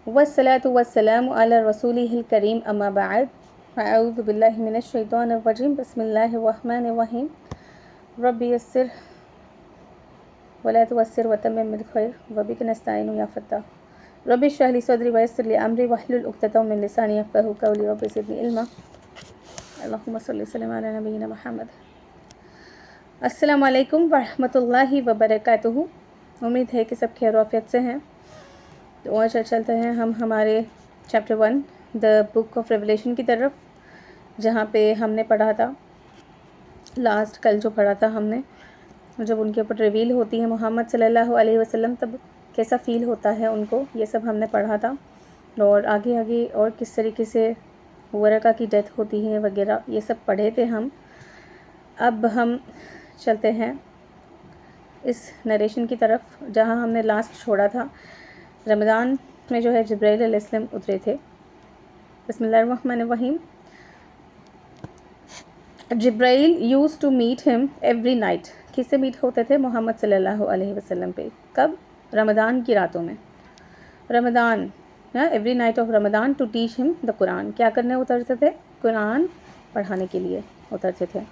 वस्सलातु वस्सलामु अला रसूलिहिल करीम अम्मा बाद अऊज़ु बिल्लाहि मिनश शैतानिर रजीम बिस्मिल्लाहिर रहमानिर रहीम रब्बि यस्सिर वला तुअस्सिर वतम्मिम बिल खैर वबिक नस्तईनु या फत्ताह रब्बि इश्रह ली सदरी वयस्सिर ली अमरी वहलुल उक़दतम मिन लिसानी यफ़क़हू क़ौली रब्बि ज़िदनी इल्मा अल्लाहुम्मा सल्लि वसल्लिम अला नबिय्यिना मुहम्मद। अस्सलामु अलैकुम वरहमतुल्लाहि वबरकातुहू। उम्मीद है कि सब खैर आफियत से हैं। तो आज चलते हैं हम हमारे chapter 1 the book of revelation की तरफ, जहाँ पे हमने पढ़ा था कल जो पढ़ा था हमने, जब उनके ऊपर रिवील होती है मोहम्मद सल्लल्लाहु अलैहि वसल्लम तब कैसा फ़ील होता है उनको, ये सब हमने पढ़ा था। और आगे आगे और किस तरीके से वरका की डेथ होती है वगैरह ये सब पढ़े थे हम। अब हम चलते हैं इस नरेशन की तरफ जहाँ हमने लास्ट छोड़ा था। रमज़ान में जो है जिब्राइल अलैहिस्सलाम उतरे थे। बिस्मिल्लाहिर्रहमानिर्रहीम। जिब्राइल used to meet him every night. किससे मीट होते थे? मोहम्मद सल्लल्लाहु अलैहि वसल्लम पे। कब? रमज़ान की रातों में। Ramzan every night of Ramzan to teach him the Quran. क्या करने उतरते थे? कुरान पढ़ाने के लिए उतरते थे।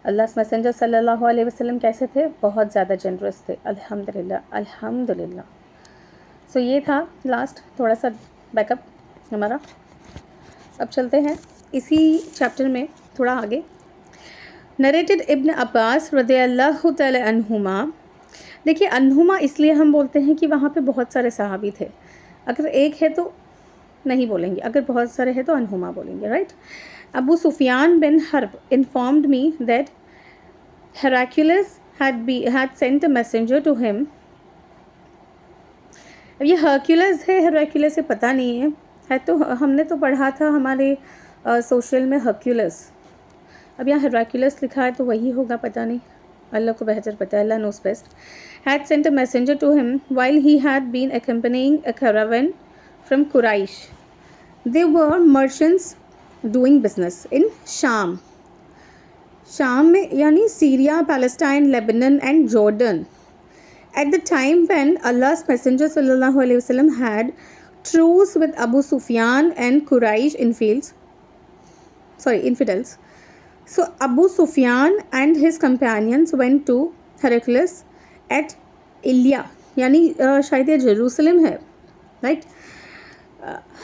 अल्लाह मैसेंजर सल्लल्लाहु अलैहि वसल्लम कैसे थे? बहुत ज़्यादा जनरस थे। अल्हम्दुलिल्लाह अल्हम्दुलिल्लाह। सो ये था लास्ट थोड़ा सा बैकअप हमारा। अब चलते हैं इसी चैप्टर में थोड़ा आगे। नरेटेड इब्न अब्बास रज़ियल्लाहु तआला अन्हुमा। देखिए अन्हुमा इसलिए हम बोलते हैं कि वहाँ पे बहुत सारे सहाबी थे। अगर एक है तो नहीं बोलेंगे, अगर बहुत सारे हैं तो अन्हुमा बोलेंगे, राइट। अबू सुफियान बिन हर्ब informed me that Heraclius had sent a messenger to him। अब ये हर्क्यूलस है, हेराक्यूलस से पता नहीं है तो हमने तो पढ़ा था हमारे सोशल में हर्क्यूलस। अब यहाँ हेराक्यूलस लिखा है तो वही होगा, पता नहीं, अल्लाह को बेहतर पता है, अल्लाह knows best. Had sent a messenger to him while he had been accompanying a caravan from Quraysh। They were merchants doing business in शाम। शाम में यानी Syria, Palestine, Lebanon and Jordan. At the time when Allah's Messenger sallallahu alaihi wasallam had truce with Abu Sufyan and Quraysh infidels. So Abu Sufyan and his companions went to Heraclius at Ilya, यानी शायद ये Jerusalem है, right?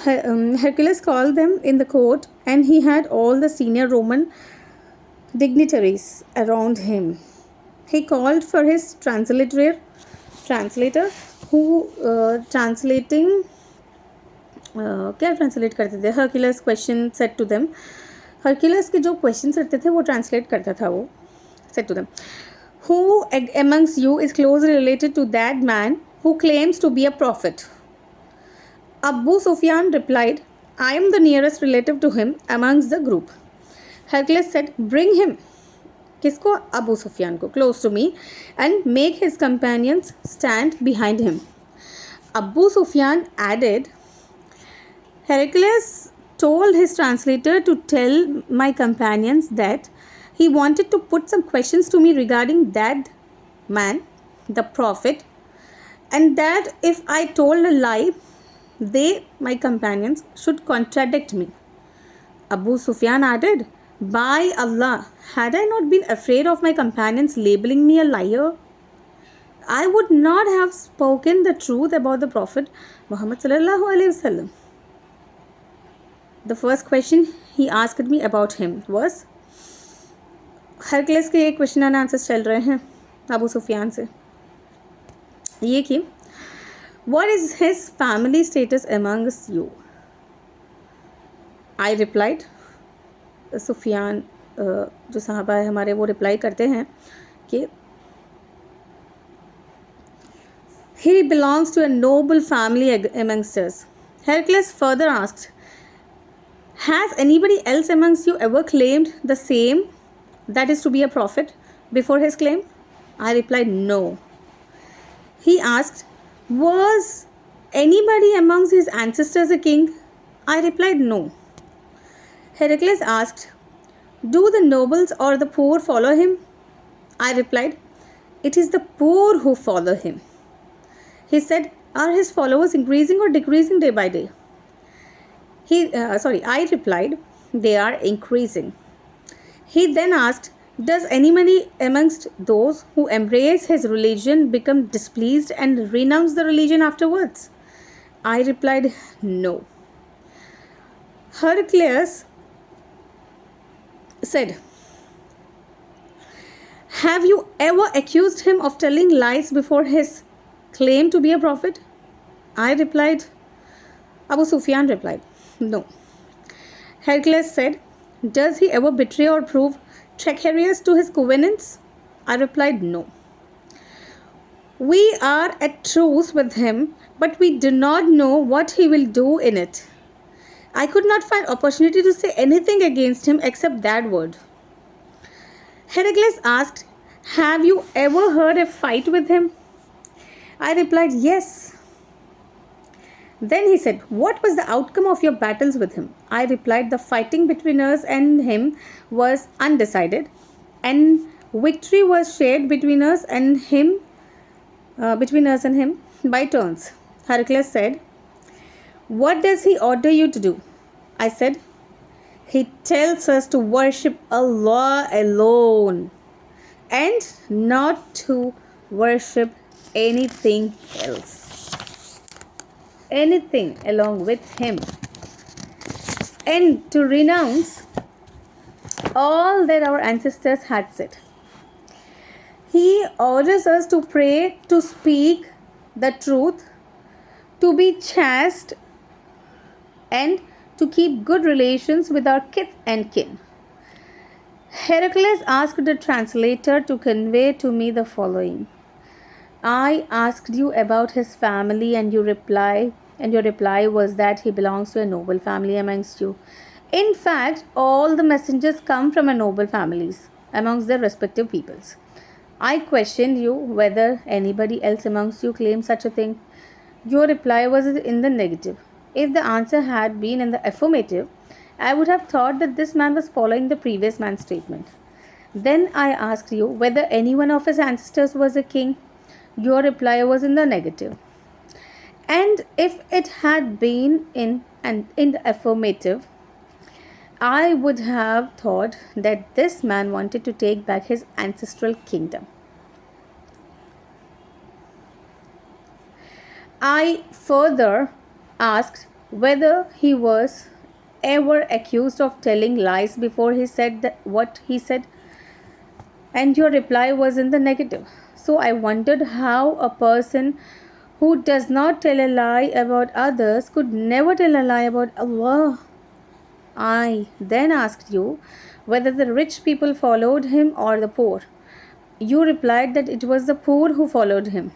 Heraclius called them in the court and he had all the senior Roman dignitaries around him. He called for his translator who translating क्या translate करते थे? Hercules question set to them. Hercules के जो question रहते थे वो translate करता था। वो said to them, who amongst you is closely related to that man who claims to be a prophet? Abu Sufyan replied, I am the nearest relative to him amongst the group. Hercules said, bring him। किसको? Abu Sufyan को। Close to me and make his companions stand behind him. Abu Sufyan added, Heraclius told his translator to tell my companions that he wanted to put some questions to me regarding that man, the prophet, and that if I told a lie, they, my companions, should contradict me. Abu Sufyan added, by Allah, had I not been afraid of my companions labeling me a liar, I would not have spoken the truth about the Prophet Muhammad sallallahu alaihi wasallam. The first question he asked me about him was, हरक्लेस के एक question and answers चल रहे हैं अबू सुफियान से, ये कि what is his family status amongst you? I replied, Sufiyan जो साहबा है हमारे वो रिप्लाई करते हैं कि he belongs to a noble family amongst us. Hercules further asked, has anybody else amongst you ever claimed the same, that is to be a prophet, before his claim? I replied, no. He asked, was anybody amongst his ancestors a king? I replied, no. Heracles asked, do the nobles or the poor follow him? I replied, it is the poor who follow him. He said, Are his followers increasing or decreasing day by day? I replied, they are increasing. He then asked, does anybody amongst those who embrace his religion become displeased and renounce the religion afterwards? I replied, no. Heraclius said, have you ever accused him of telling lies before his claim to be a prophet? Abu Sufyan replied, no. Heraclius said, does he ever betray or prove treacherous to his covenants? I replied, no. We are at truce with him, but we do not know what he will do in it. I could not find opportunity to say anything against him except that word. Heraclius asked, have you ever heard a fight with him? I replied, yes. Then he said, what was the outcome of your battles with him? I replied, the fighting between us and him was undecided, and victory was shared between us and him by turns. Heraclius said, what does he order you to do? I said, he tells us to worship Allah alone and not to worship anything else, anything along with him, and to renounce all that our ancestors had said. He orders us to pray, to speak the truth, to be chaste, and to keep good relations with our kith and kin. Heraclius asked the translator to convey to me the following. I asked you about his family, and your reply was that he belongs to a noble family amongst you. In fact, all the messengers come from a noble families amongst their respective peoples. I questioned you whether anybody else amongst you claims such a thing. Your reply was in the negative. If the answer had been in the affirmative, I would have thought that this man was following the previous man's statement. Then I asked you whether any one of his ancestors was a king. Your reply was in the negative. And if it had been in the affirmative, I would have thought that this man wanted to take back his ancestral kingdom. I further asked whether he was ever accused of telling lies before he said what he said, and your reply was in the negative. So I wondered how a person who does not tell a lie about others could never tell a lie about Allah. I then asked you whether the rich people followed him or the poor. You replied that it was the poor who followed him.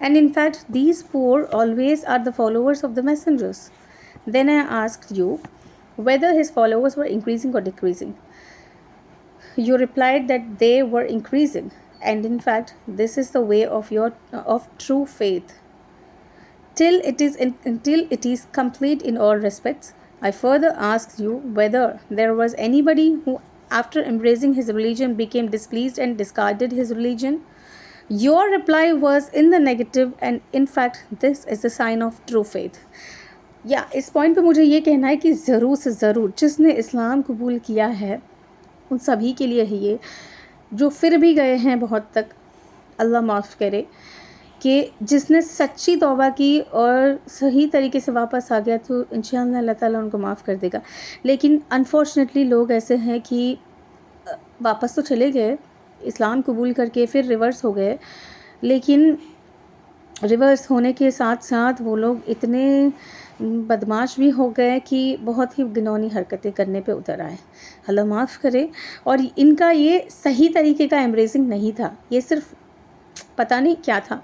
And in fact, these poor always are the followers of the messengers. Then I asked you whether his followers were increasing or decreasing. You replied that they were increasing. And in fact, this is the way of true faith. Till it is complete in all respects. I further asked you whether there was anybody who, after embracing his religion, became displeased and discarded his religion. Your reply was in the negative, and in fact, this is a sign of true faith. इस point पे मुझे ये कहना है कि ज़रूर से ज़रूर जिसने इस्लाम कबूल किया है उन सभी के लिए ही ये, जो फिर भी गए हैं बहुत तक, अल्लाह माफ़ करे, कि जिसने सच्ची तौबा की और सही तरीके से वापस आ गया तो इंशाअल्लाह अल्लाह ताला उनको माफ़ कर देगा. लेकिन अनफॉर्चुनेटली लोग ऐसे हैं कि वापस तो चले गए इस्लाम कबूल करके, फिर रिवर्स हो गए, लेकिन रिवर्स होने के साथ साथ वो लोग इतने बदमाश भी हो गए कि बहुत ही घिनौनी हरकतें करने पे उतर आए. अल्लाह माफ़ करे. और इनका ये सही तरीके का एम्ब्रेसिंग नहीं था, ये सिर्फ पता नहीं क्या था.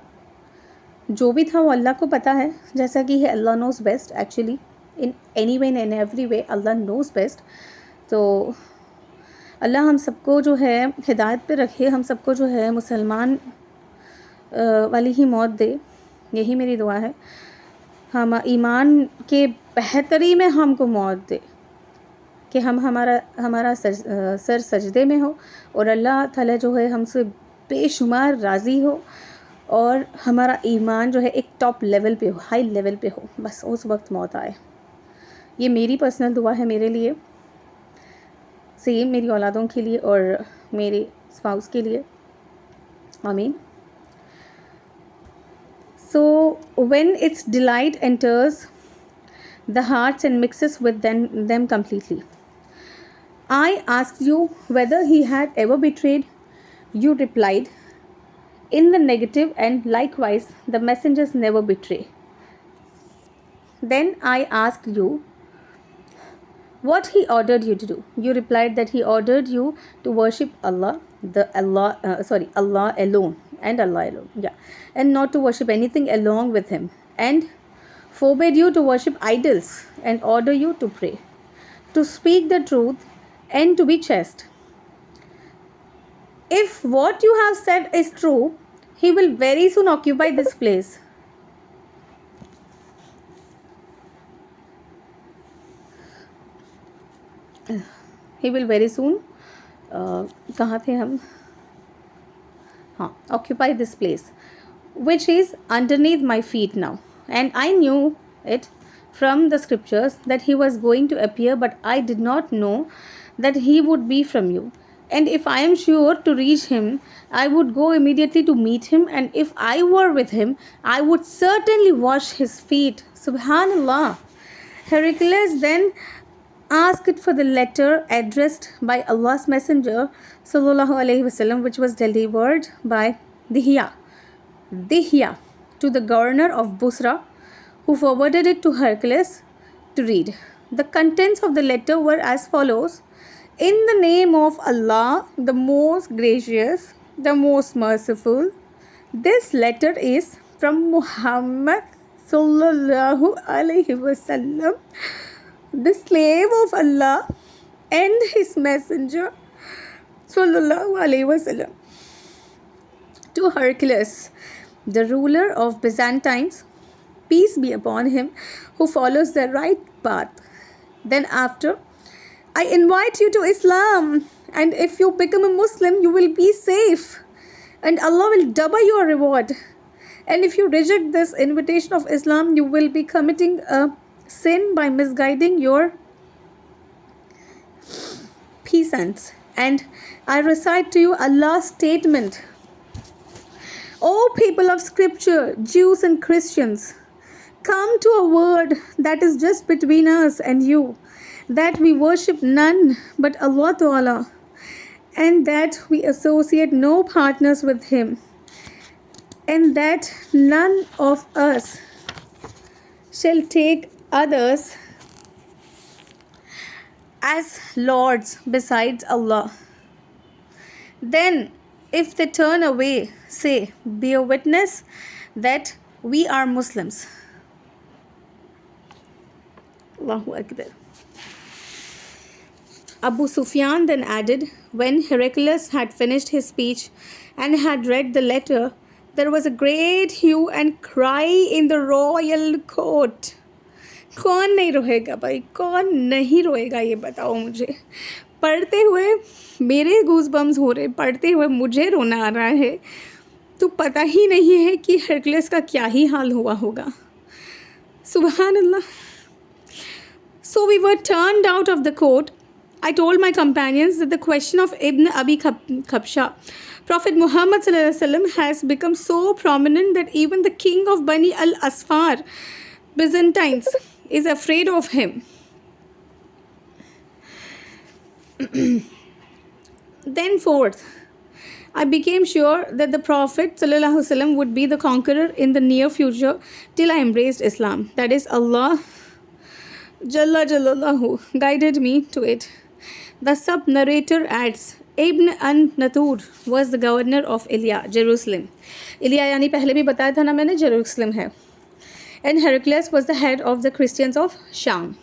जो भी था वो अल्लाह को पता है, जैसा कि है अल्लाह knows best. Actually in any way in every way अल्लाह नोज़ बेस्ट. तो अल्लाह हम सबको जो है हिदायत पे रखे, हम सबको जो है मुसलमान वाली ही मौत दे, यही मेरी दुआ है. हम ईमान के बेहतरी में हमको मौत दे, कि हम हमारा सर सजदे में हो और अल्लाह ताला जो है हमसे बेशुमार राज़ी हो और हमारा ईमान जो है एक टॉप लेवल पे हो, हाई लेवल पे हो, बस उस वक्त मौत आए। ये मेरी पर्सनल दुआ है मेरे लिए, सेम मेरी औलादों के लिए और मेरे स्पाउस के लिए, आमीन। So when its delight enters the hearts and mixes with them completely. I asked you whether he had ever betrayed. You replied in the negative, and likewise the messengers never betray. Then I asked you what he ordered you to do. You replied that he ordered you to worship Allah, Allah alone, and Allah alone, yeah, and not to worship anything along with him, and forbade you to worship idols, and order you to pray, to speak the truth, and to be chaste. If what you have said is true, he will very soon occupy this place. He will very soon कहाँ थे हम, हाँ, occupy this place which is underneath my feet now. And I knew it from the scriptures that he was going to appear, but I did not know that he would be from you. And if I am sure to reach him, I would go immediately to meet him, and if I were with him, I would certainly wash his feet. Subhanallah. Heraclius then asked for the letter addressed by Allah's Messenger Sallallahu Alaihi Wasallam, which was delivered by Dihya to the governor of Busra, who forwarded it to Hercules to read. The contents of the letter were as follows: in the name of Allah, the most gracious, the most merciful, this letter is from Muhammad Sallallahu Alaihi Wasallam, the slave of Allah and his messenger Sallallahu Alaihi Wasallam, to Hercules, the ruler of Byzantines, peace be upon him, who follows the right path. Then after, I invite you to Islam, and if you become a Muslim, you will be safe, and Allah will double your reward. And if you reject this invitation of Islam, you will be committing a sin by misguiding your peasants. And I recite to you Allah's statement: O people of scripture, Jews and Christians, come to a word that is just between us and you, that we worship none but Allah Ta'ala, and that we associate no partners with him, and that none of us shall take others as lords besides Allah. Then, if they turn away, say, bear witness that we are Muslims. Allahu Akbar. Abu Sufyan then added, when Heraclius had finished his speech and had read the letter, there was a great hue and cry in the royal court. कौन नहीं रोएगा भाई, कौन नहीं रोएगा, ये बताओ मुझे। पढ़ते हुए मेरे गूज बम्स हो रहे, पढ़ते हुए मुझे रोना आ रहा है, तो पता ही नहीं है कि हेरक्लियस का क्या ही हाल हुआ होगा। सुभान अल्लाह। So we were turned out of the court. I told my companions that the question of Ibn Abi Khabsha, Prophet Muhammad ﷺ, has become so prominent that even the king of Bani al-Asfar, Byzantines, is afraid of him. Then fourth, I became sure that the Prophet ﷺ would be the conqueror in the near future till I embraced Islam. That is, Allah Jalla Jalallahu guided me to it. The sub-narrator adds, Ibn an-Natur was the governor of Ilya, Jerusalem. Ilya यानी पहले भी बताया था ना मैंने, Jerusalem है. And Heraclius was the head of the Christians of Sham.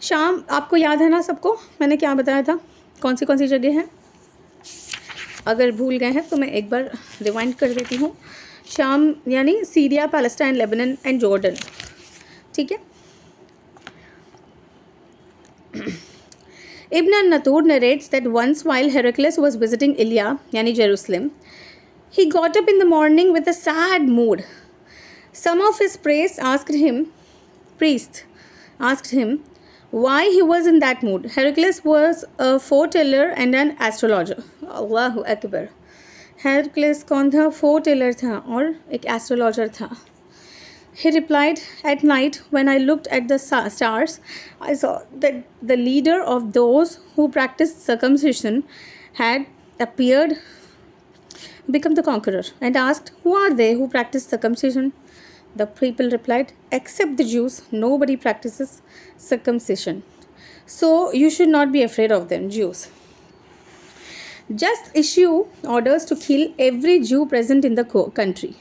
शाम आपको याद है ना सबको, मैंने क्या बताया था, कौन सी जगह है? अगर भूल गए हैं तो मैं एक बार रिवाइंड कर देती हूँ. शाम यानी Syria, Palestine, Lebanon and Jordan. ठीक है. Ibn an-Natur narrates that once while Heraclius was visiting Ilya, yani Jerusalem, He got up in the morning with a sad mood. Some of his priests asked him why he was in that mood. Heracles was a foreteller and an astrologer. Allahu Akbar. Heracles कौन था? Foreteller था और एक astrologer था. He replied, at night when I looked at the stars, I saw that the leader of those who practiced circumcision had appeared, become the conqueror, and asked, who are they who practice circumcision? The people replied, except the Jews, nobody practices circumcision. So you should not be afraid of them, Jews. Just issue orders to kill every Jew present in the country.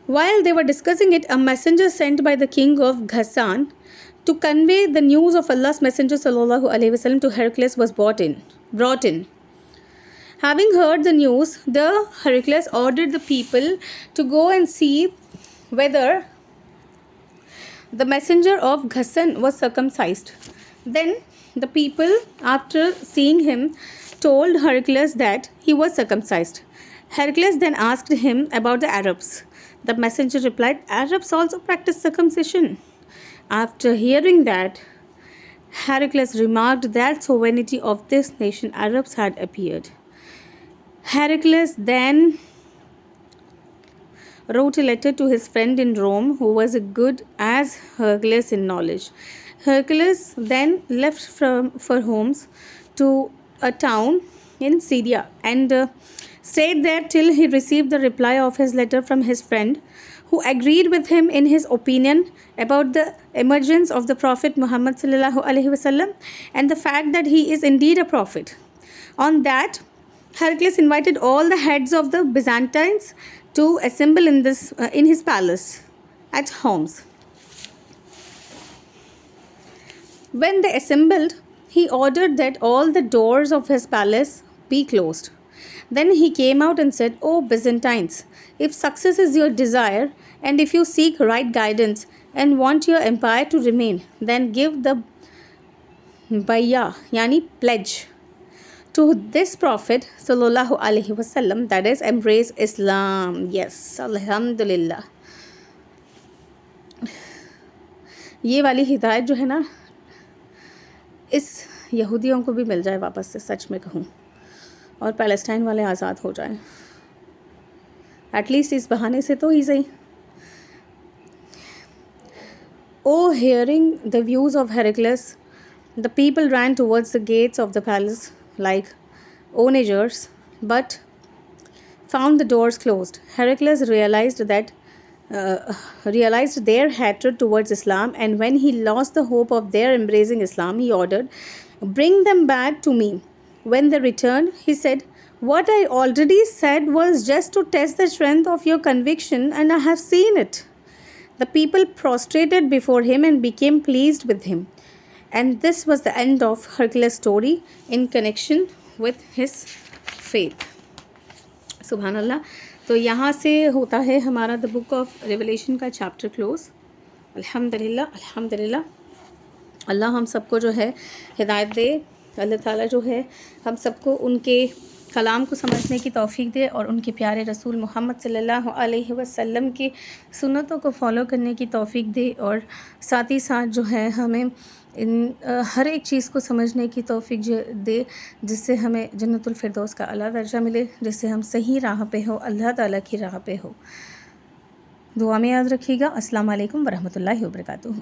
While they were discussing it, a messenger sent by the king of Ghassan to convey the news of Allah's Messenger sallallahu alaihi wasallam to Heracles was brought in. Having heard the news, the Heracles ordered the people to go and see whether the messenger of Ghassan was circumcised. Then the people, after seeing him, told Heracles that he was circumcised. Heracles then asked him about the Arabs. The messenger replied, Arabs also practice circumcision. After hearing that, Heracles remarked that sovereignty of this nation, Arabs, had appeared. Heracles then wrote a letter to his friend in Rome, who was as good as Hercules in knowledge. Hercules then left for Homs to a town in Syria and stayed there till he received the reply of his letter from his friend, who agreed with him in his opinion about the emergence of the Prophet Muhammad sallallahu alaihi wasallam and the fact that he is indeed a prophet. On that, Heracles invited all the heads of the Byzantines to assemble in his palace at Homs. When they assembled, he ordered that all the doors of his palace be closed. Then he came out and said, O Byzantines, if success is your desire, and if you seek right guidance and want your empire to remain, then give the bay'ah, yani pledge, to this Prophet sallallahu alaihi wasallam, that is, embrace Islam. Yes, alhamdulillah. ये वाली हिदायत जो है ना, इस यहूदियों को भी मिल जाए वापस से, सच में कहूँ, और पैलेस्टाइन वाले आज़ाद हो जाएं, एटलीस्ट इस बहाने से तो ही सही. Oh, hearing the views of Heracles, the people ran towards the gates of the palace like onagers, but found the doors closed. Heracles realized their hatred towards Islam, and when he lost the hope of their embracing Islam, he ordered, bring them back to me. When they returned, he said, what I already said was just to test the strength of your conviction, and I have seen it. The people prostrated before him and became pleased with him. And this was the end of Hercules' story in connection with his faith. Subhanallah. तो यहाँ से होता है हमारा the book of revelation का chapter close. अल्हम्दुलिल्लाह, अल्हम्दुलिल्लाह. अल्लाह हम सबको जो है हिदायत दे. अल्लाह ताला जो है हम सबको उनके कलाम को समझने की तौफीक दे और उनके प्यारे रसूल मोहम्मद सल्लल्लाहु अलैहि वसल्लम की सुन्नतों को फॉलो करने की तौफीक दे, और साथ ही साथ जो है हमें इन हर एक चीज़ को समझने की तौफीक दे जिससे हमें जन्नतुल फिरदौस का आला दर्जा मिले, जिससे हम सही राह पे हो, अल्लाह ताला की राह पे हो. दुआ में याद रखिएगा. अस्सलाम वालेकुम वरहमतुल्लाहि वबरकातुहू.